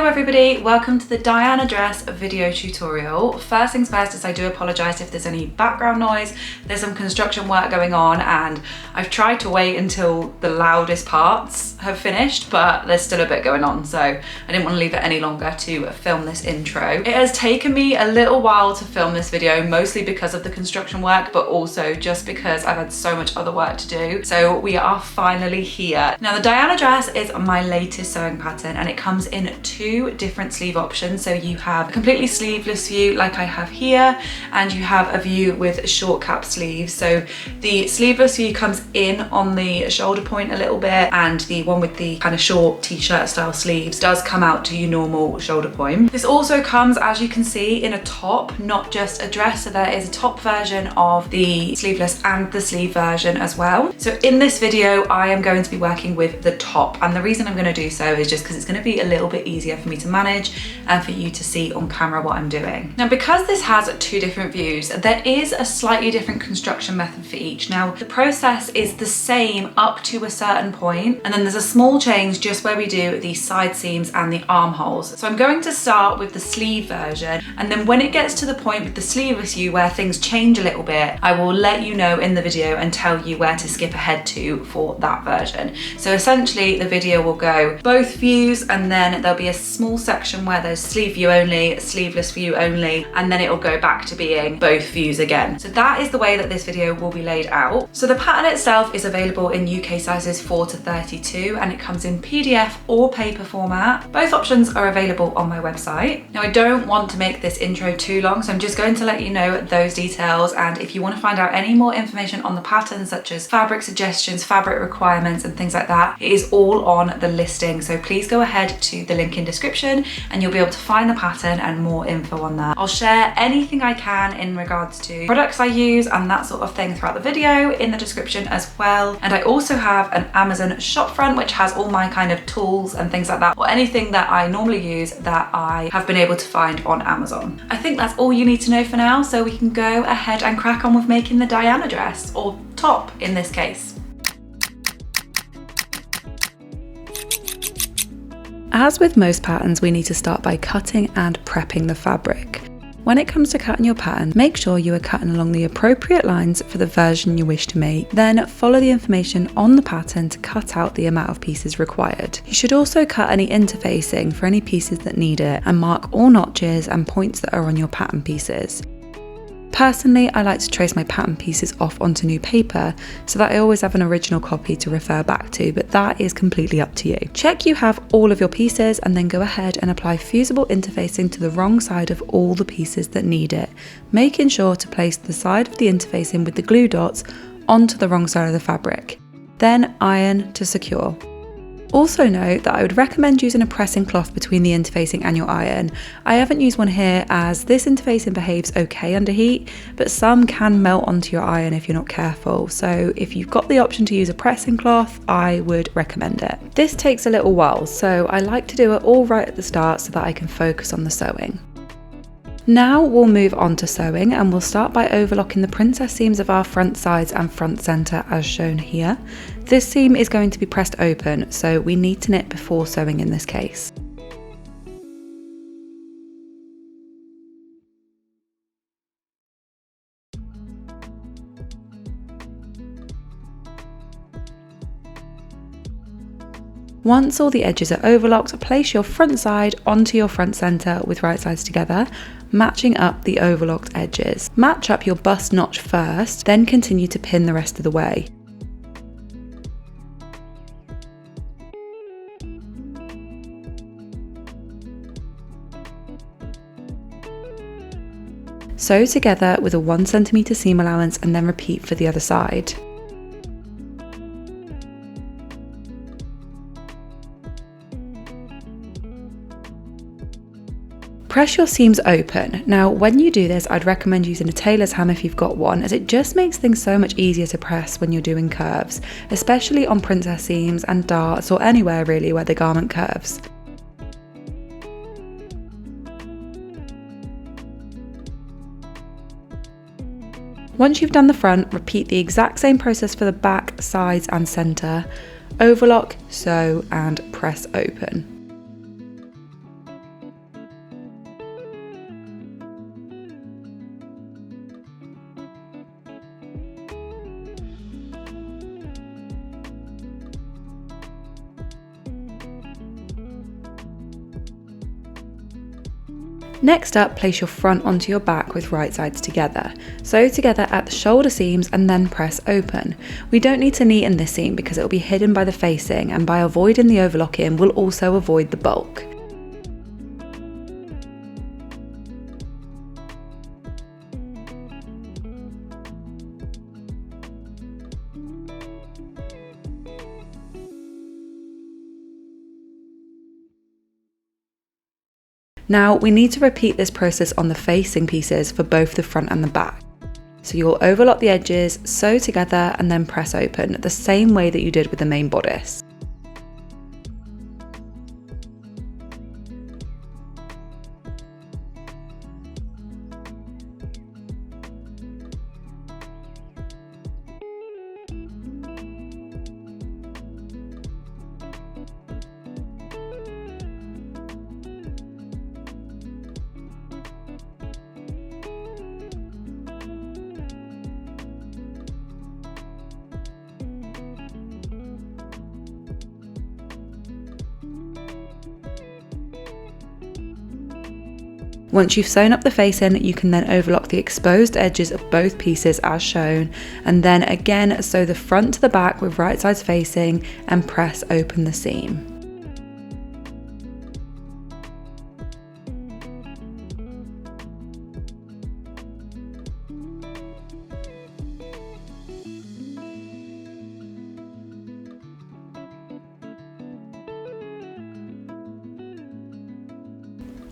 Hello everybody, welcome to the Diana dress video tutorial. First things first is I do apologise if there's any background noise. There's some construction work going on and I've tried to wait until the loudest parts have finished, but there's still a bit going on, so I didn't want to leave it any longer to film this intro. It has taken me a little while to film this video, mostly because of the construction work, but also just because I've had so much other work to do. So we are finally here. Now the Diana dress is my latest sewing pattern and it comes in two different sleeve options. So you have a completely sleeveless view like I have here, and you have a view with short cap sleeves. So the sleeveless view comes in on the shoulder point a little bit, and the one with the kind of short t-shirt style sleeves does come out to your normal shoulder point. This also comes, as you can see, in a top, not just a dress. So there is a top version of the sleeveless and the sleeve version as well. So in this video I am going to be working with the top, and the reason I'm going to do so is just because it's going to be a little bit easier for me to manage and for you to see on camera what I'm doing. Now because this has two different views, there is a slightly different construction method for each. Now the process is the same up to a certain point, and then there's a small change just where we do the side seams and the armholes. So I'm going to start with the sleeve version, and then when it gets to the point with the sleeveless view where things change a little bit, I will let you know in the video and tell you where to skip ahead to for that version. So essentially the video will go both views, and then there'll be a small section where there's sleeve view only, sleeveless view only, and then it will go back to being both views again. So that is the way that this video will be laid out. So the pattern itself is available in UK sizes 4 to 32, and it comes in PDF or paper format. Both options are available on my website. Now I don't want to make this intro too long, so I'm just going to let you know those details, and if you want to find out any more information on the pattern, such as fabric suggestions, fabric requirements and things like that, it is all on the listing. So please go ahead to the link in description and you'll be able to find the pattern and more info on that. I'll share anything I can in regards to products I use and that sort of thing throughout the video in the description as well. And I also have an Amazon shop front which has all my kind of tools and things like that, or anything that I normally use that I have been able to find on Amazon. I think that's all you need to know for now, so we can go ahead and crack on with making the Diana dress, or top in this case. As with most patterns, we need to start by cutting and prepping the fabric. When it comes to cutting your pattern, make sure you are cutting along the appropriate lines for the version you wish to make. Then follow the information on the pattern to cut out the amount of pieces required. You should also cut any interfacing for any pieces that need it, and mark all notches and points that are on your pattern pieces. Personally, I like to trace my pattern pieces off onto new paper so that I always have an original copy to refer back to, but that is completely up to you. Check you have all of your pieces and then go ahead and apply fusible interfacing to the wrong side of all the pieces that need it, making sure to place the side of the interfacing with the glue dots onto the wrong side of the fabric. Then iron to secure. Also note that I would recommend using a pressing cloth between the interfacing and your iron. I haven't used one here as this interfacing behaves okay under heat, but some can melt onto your iron if you're not careful. So if you've got the option to use a pressing cloth, I would recommend it. This takes a little while, so I like to do it all right at the start so that I can focus on the sewing. Now we'll move on to sewing, and we'll start by overlocking the princess seams of our front sides and front centre as shown here. This seam is going to be pressed open, so we need to knit before sewing in this case. Once all the edges are overlocked, place your front side onto your front centre with right sides together, matching up the overlocked edges. Match up your bust notch first, then continue to pin the rest of the way. Sew together with a 1 cm seam allowance and then repeat for the other side. Press your seams open. Now when you do this, I'd recommend using a tailor's hammer if you've got one, as it just makes things so much easier to press when you're doing curves, especially on princess seams and darts, or anywhere really where the garment curves. Once you've done the front, repeat the exact same process for the back, sides and centre. Overlock, sew and press open. Next up, place your front onto your back with right sides together. Sew together at the shoulder seams and then press open. We don't need to neaten this seam because it will be hidden by the facing, and by avoiding the overlocking, we'll also avoid the bulk. Now we need to repeat this process on the facing pieces for both the front and the back. So you'll overlock the edges, sew together and then press open, the same way that you did with the main bodice. Once you've sewn up the facing, you can then overlock the exposed edges of both pieces as shown, and then again sew the front to the back with right sides facing and press open the seam.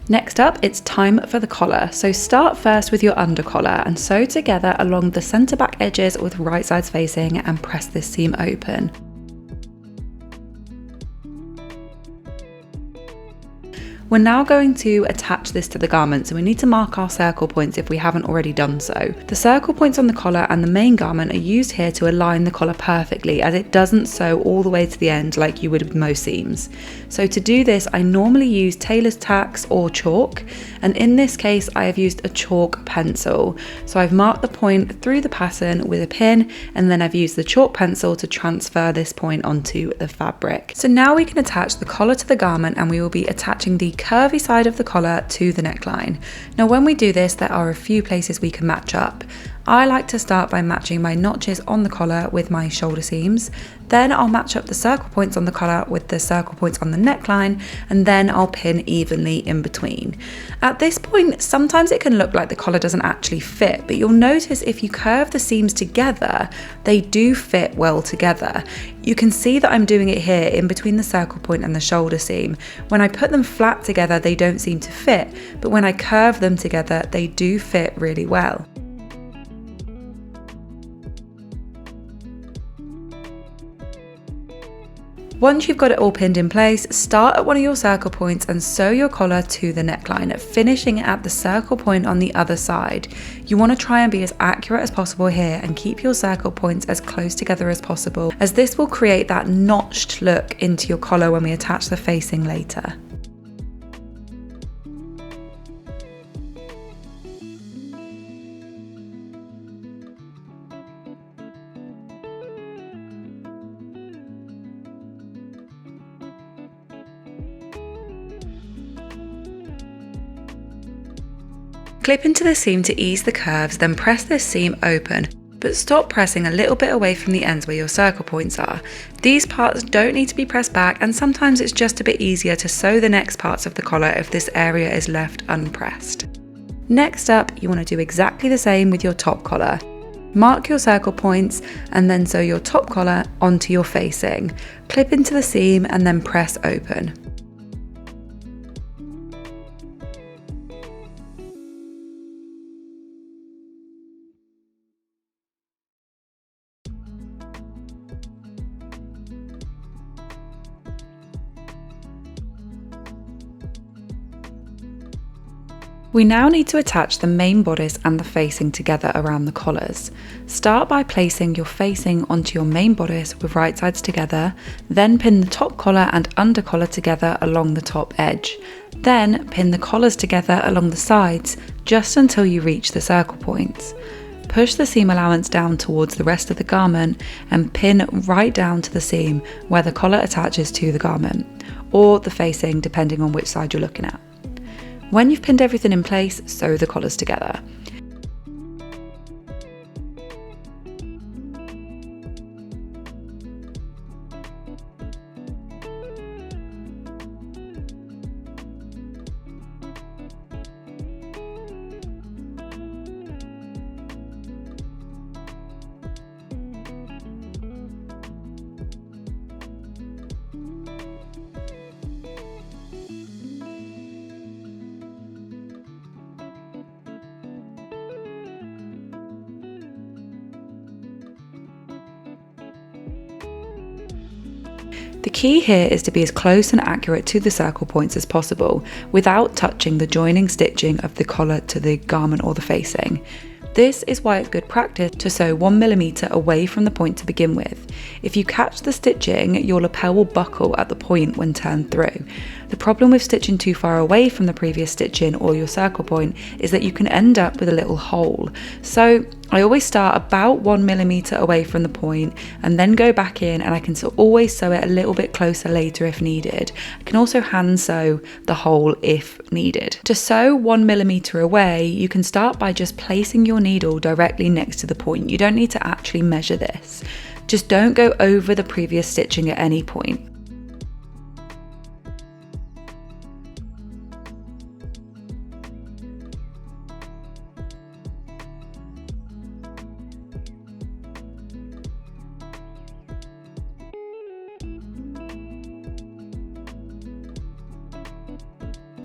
Next up, it's time for the collar. So start first with your under collar and sew together along the centre back edges with right sides facing and press this seam open. We're now going to attach this to the garment, so we need to mark our circle points if we haven't already done so. The circle points on the collar and the main garment are used here to align the collar perfectly, as it doesn't sew all the way to the end like you would with most seams. So to do this, I normally use tailor's tacks or chalk, and in this case I have used a chalk pencil. So I've marked the point through the pattern with a pin, and then I've used the chalk pencil to transfer this point onto the fabric. So now we can attach the collar to the garment, and we will be attaching the curvy side of the collar to the neckline. Now when we do this, there are a few places we can match up. I like to start by matching my notches on the collar with my shoulder seams, then I'll match up the circle points on the collar with the circle points on the neckline, and then I'll pin evenly in between. At this point, sometimes it can look like the collar doesn't actually fit, but you'll notice if you curve the seams together, they do fit well together. You can see that I'm doing it here in between the circle point and the shoulder seam. When I put them flat together, they don't seem to fit, but when I curve them together, they do fit really well. Once you've got it all pinned in place, start at one of your circle points and sew your collar to the neckline, finishing at the circle point on the other side. You want to try and be as accurate as possible here and keep your circle points as close together as possible, as this will create that notched look into your collar when we attach the facing later. Clip into the seam to ease the curves, then press this seam open, but stop pressing a little bit away from the ends where your circle points are. These parts don't need to be pressed back, and sometimes it's just a bit easier to sew the next parts of the collar if this area is left unpressed. Next up, you want to do exactly the same with your top collar. Mark your circle points and then sew your top collar onto your facing. Clip into the seam and then press open. We now need to attach the main bodice and the facing together around the collars. Start by placing your facing onto your main bodice with right sides together, then pin the top collar and under collar together along the top edge. Then pin the collars together along the sides just until you reach the circle points. Push the seam allowance down towards the rest of the garment and pin right down to the seam where the collar attaches to the garment, or the facing depending on which side you're looking at. When you've pinned everything in place, sew the collars together. The key here is to be as close and accurate to the circle points as possible without touching the joining stitching of the collar to the garment or the facing. This is why it's good practice to sew 1mm away from the point to begin with. If you catch the stitching, your lapel will buckle at the point when turned through. The problem with stitching too far away from the previous stitching or your circle point is that you can end up with a little hole. So I always start about 1mm away from the point and then go back in, and I can always sew it a little bit closer later if needed. I can also hand sew the hole if needed. To sew 1mm away, you can start by just placing your needle directly next to the point. You don't need to actually measure this. Just don't go over the previous stitching at any point.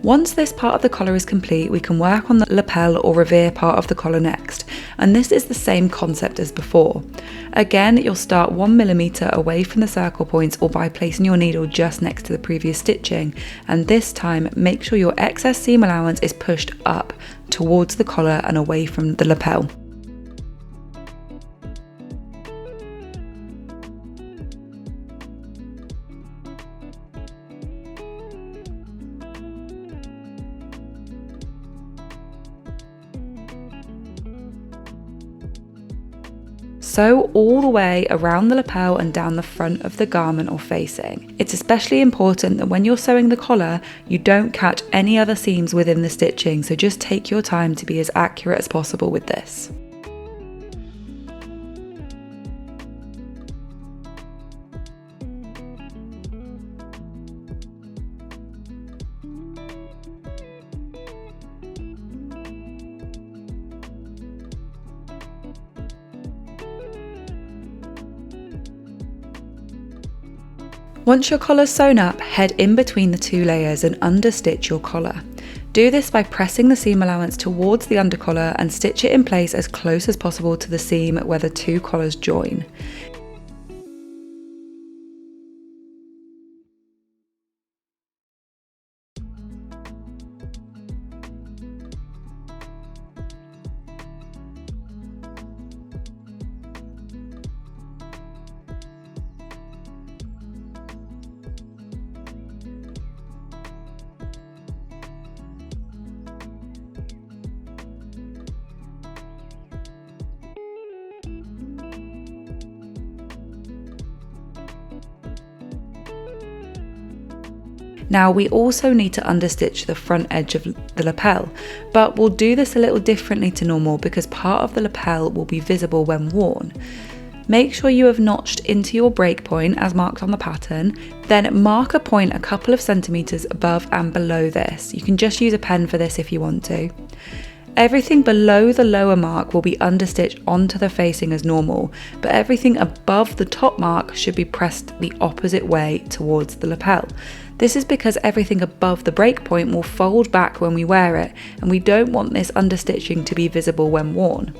Once this part of the collar is complete, we can work on the lapel or revere part of the collar next, and this is the same concept as before. Again, you'll start 1mm away from the circle points or by placing your needle just next to the previous stitching, and this time make sure your excess seam allowance is pushed up towards the collar and away from the lapel. Sew all the way around the lapel and down the front of the garment or facing. It's especially important that when you're sewing the collar, you don't catch any other seams within the stitching, so just take your time to be as accurate as possible with this. Once your collar's sewn up, head in between the two layers and understitch your collar. Do this by pressing the seam allowance towards the undercollar and stitch it in place as close as possible to the seam where the two collars join. Now we also need to understitch the front edge of the lapel, but we'll do this a little differently to normal because part of the lapel will be visible when worn. Make sure you have notched into your break point as marked on the pattern, then mark a point a couple of centimetres above and below this. You can just use a pen for this if you want to. Everything below the lower mark will be understitched onto the facing as normal, but everything above the top mark should be pressed the opposite way towards the lapel. This is because everything above the break point will fold back when we wear it, and we don't want this understitching to be visible when worn.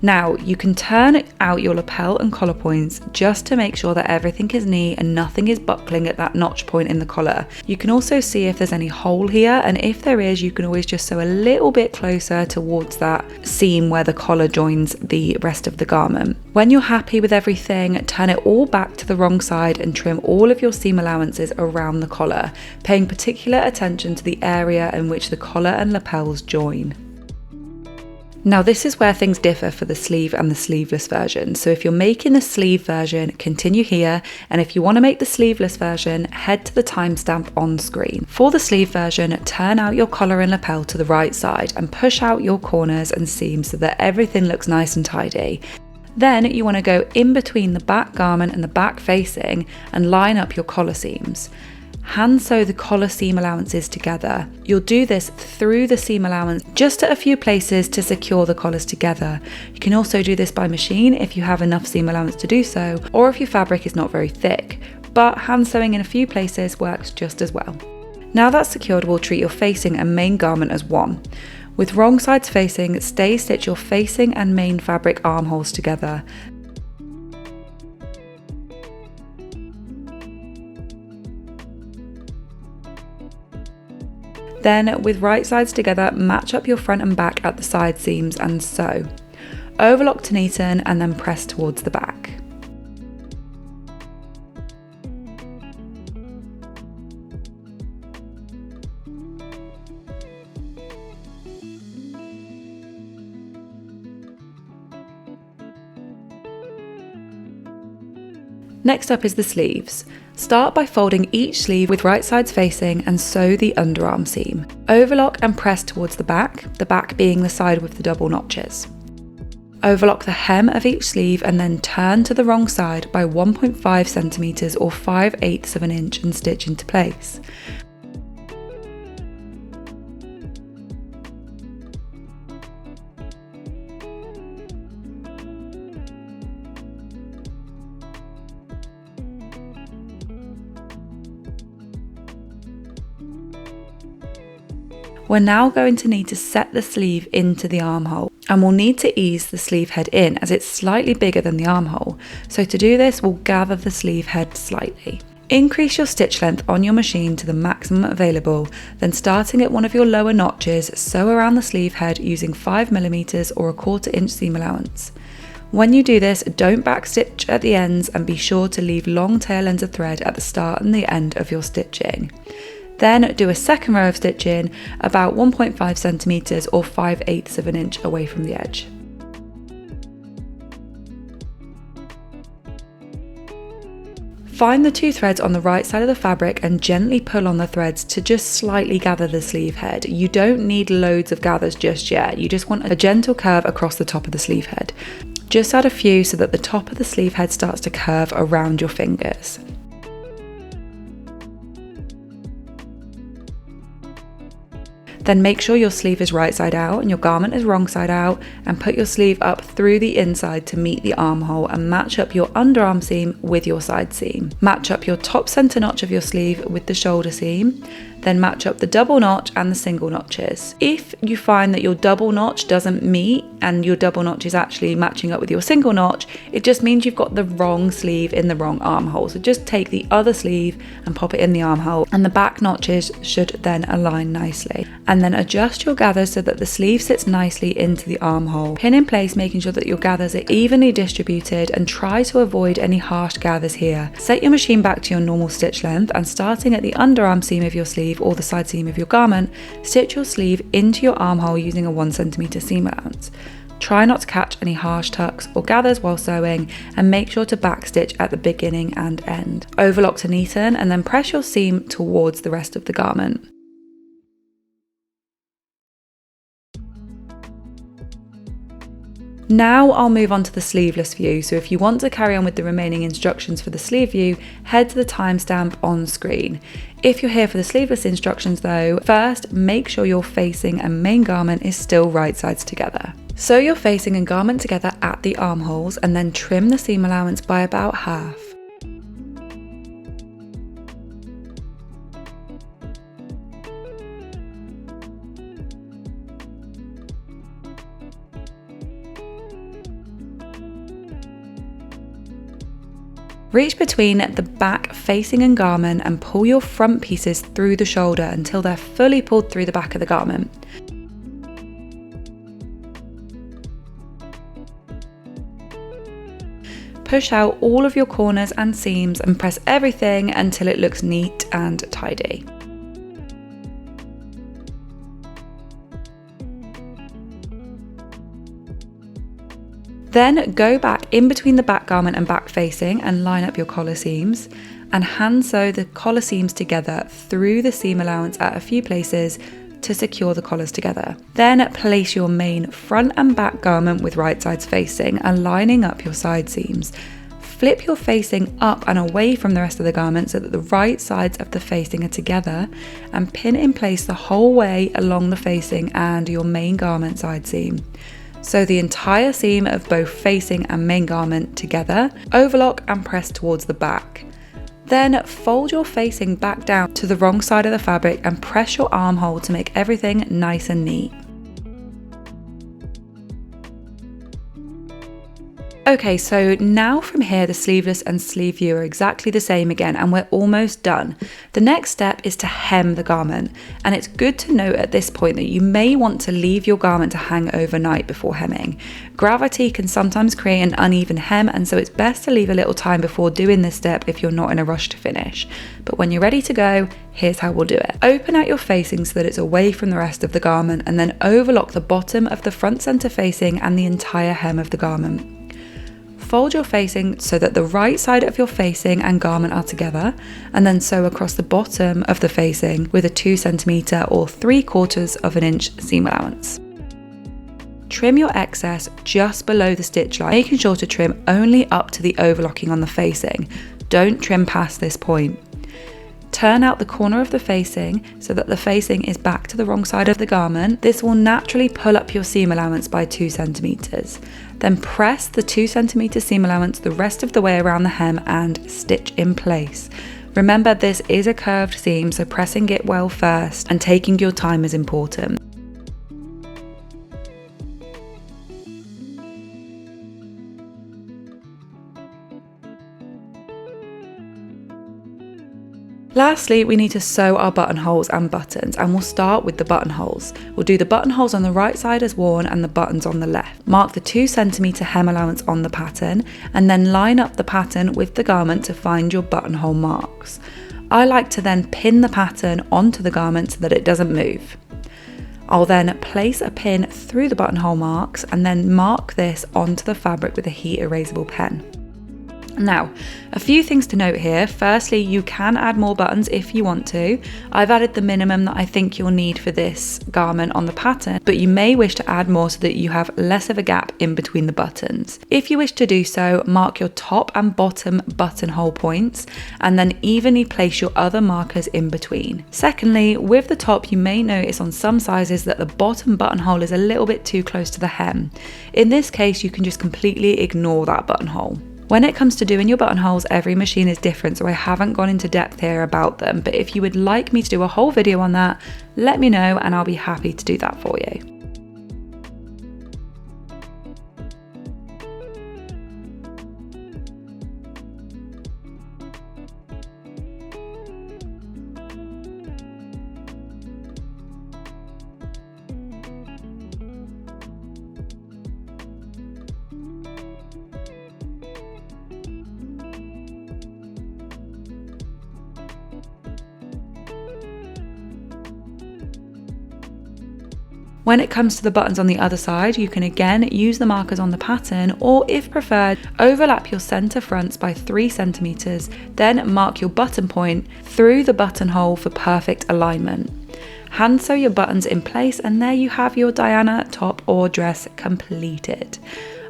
Now you can turn out your lapel and collar points just to make sure that everything is neat and nothing is buckling at that notch point in the collar. You can also see if there's any hole here, and if there is, you can always just sew a little bit closer towards that seam where the collar joins the rest of the garment. When you're happy with everything, turn it all back to the wrong side and trim all of your seam allowances around the collar, paying particular attention to the area in which the collar and lapels join. Now this is where things differ for the sleeve and the sleeveless version. So if you're making the sleeve version, continue here, and if you want to make the sleeveless version, head to the timestamp on screen. For the sleeve version, turn out your collar and lapel to the right side and push out your corners and seams so that everything looks nice and tidy. Then you want to go in between the back garment and the back facing and line up your collar seams. Hand sew the collar seam allowances together. You'll do this through the seam allowance just at a few places to secure the collars together. You can also do this by machine if you have enough seam allowance to do so, or if your fabric is not very thick, but hand sewing in a few places works just as well. Now that's secured, we'll treat your facing and main garment as one. With wrong sides facing, stay stitch your facing and main fabric armholes together. Then, with right sides together, match up your front and back at the side seams and sew. Overlock to neaten and then press towards the back. Next up is the sleeves. Start by folding each sleeve with right sides facing and sew the underarm seam. Overlock and press towards the back being the side with the double notches. Overlock the hem of each sleeve and then turn to the wrong side by 1.5 centimeters or 5/8 of an inch and stitch into place. We're now going to need to set the sleeve into the armhole, and we'll need to ease the sleeve head in as it's slightly bigger than the armhole. So to do this, we'll gather the sleeve head slightly. Increase your stitch length on your machine to the maximum available, then starting at one of your lower notches, sew around the sleeve head using 5mm or 1/4 inch seam allowance. When you do this, don't backstitch at the ends and be sure to leave long tail ends of thread at the start and the end of your stitching. Then do a second row of stitching about 1.5 centimeters or 5/8 of an inch away from the edge. Find the two threads on the right side of the fabric and gently pull on the threads to just slightly gather the sleeve head. You don't need loads of gathers just yet, you just want a gentle curve across the top of the sleeve head. Just add a few so that the top of the sleeve head starts to curve around your fingers. Then make sure your sleeve is right side out and your garment is wrong side out, and put your sleeve up through the inside to meet the armhole and match up your underarm seam with your side seam. Match up your top center notch of your sleeve with the shoulder seam, then match up the double notch and the single notches. If you find that your double notch doesn't meet and your double notch is actually matching up with your single notch, it just means you've got the wrong sleeve in the wrong armhole. So just take the other sleeve and pop it in the armhole, and the back notches should then align nicely. And then adjust your gathers so that the sleeve sits nicely into the armhole. Pin in place, making sure that your gathers are evenly distributed, and try to avoid any harsh gathers here. Set your machine back to your normal stitch length, and starting at the underarm seam of your sleeve or the side seam of your garment, stitch your sleeve into your armhole using a 1 centimeter seam allowance. Try not to catch any harsh tucks or gathers while sewing, and make sure to backstitch at the beginning and end. Overlock to neaten and then press your seam towards the rest of the garment. Now I'll move on to the sleeveless view, so if you want to carry on with the remaining instructions for the sleeve view, head to the timestamp on screen. If you're here for the sleeveless instructions though, first make sure your facing and main garment is still right sides together. Sew your facing and garment together at the armholes and then trim the seam allowance by about half. Reach between the back facing and garment and pull your front pieces through the shoulder until they're fully pulled through the back of the garment. Push out all of your corners and seams and press everything until it looks neat and tidy. Then go back in between the back garment and back facing and line up your collar seams and hand sew the collar seams together through the seam allowance at a few places to secure the collars together. Then place your main front and back garment with right sides facing and lining up your side seams. Flip your facing up and away from the rest of the garment so that the right sides of the facing are together, and pin in place the whole way along the facing and your main garment side seam. Sew the entire seam of both facing and main garment together, overlock and press towards the back. Then fold your facing back down to the wrong side of the fabric and press your armhole to make everything nice and neat. Okay, so now from here the sleeveless and sleeve view are exactly the same again and we're almost done. The next step is to hem the garment, and it's good to note at this point that you may want to leave your garment to hang overnight before hemming. Gravity can sometimes create an uneven hem, and so it's best to leave a little time before doing this step if you're not in a rush to finish. But when you're ready to go, here's how we'll do it. Open out your facing so that it's away from the rest of the garment, and then overlock the bottom of the front center facing and the entire hem of the garment. Fold your facing so that the right side of your facing and garment are together, and then sew across the bottom of the facing with a 2 cm or 3/4 of an inch seam allowance. Trim your excess just below the stitch line, making sure to trim only up to the overlocking on the facing. Don't trim past this point. Turn out the corner of the facing so that the facing is back to the wrong side of the garment. This will naturally pull up your seam allowance by 2 cm. Then press the 2 cm seam allowance the rest of the way around the hem and stitch in place. Remember, this is a curved seam, so pressing it well first and taking your time is important. Lastly, we need to sew our buttonholes and buttons, and we'll start with the buttonholes. We'll do the buttonholes on the right side as worn and the buttons on the left. Mark the 2 cm hem allowance on the pattern and then line up the pattern with the garment to find your buttonhole marks. I like to then pin the pattern onto the garment so that it doesn't move. I'll then place a pin through the buttonhole marks and then mark this onto the fabric with a heat erasable pen. Now, a few things to note here. Firstly, you can add more buttons if you want to. I've added the minimum that I think you'll need for this garment on the pattern, but you may wish to add more so that you have less of a gap in between the buttons. If you wish to do so, mark your top and bottom buttonhole points and then evenly place your other markers in between. Secondly, with the top, you may notice on some sizes that the bottom buttonhole is a little bit too close to the hem. In this case, you can just completely ignore that buttonhole. When it comes to doing your buttonholes, every machine is different, so I haven't gone into depth here about them, but if you would like me to do a whole video on that, let me know and I'll be happy to do that for you. When it comes to the buttons on the other side, you can again use the markers on the pattern, or if preferred, overlap your center fronts by 3 cm, then mark your button point through the buttonhole for perfect alignment. Hand sew your buttons in place, and there you have your Diana top or dress completed.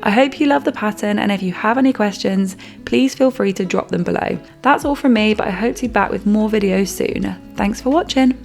I hope you love the pattern, and if you have any questions, please feel free to drop them below. That's all from me, but I hope to be back with more videos soon. Thanks for watching.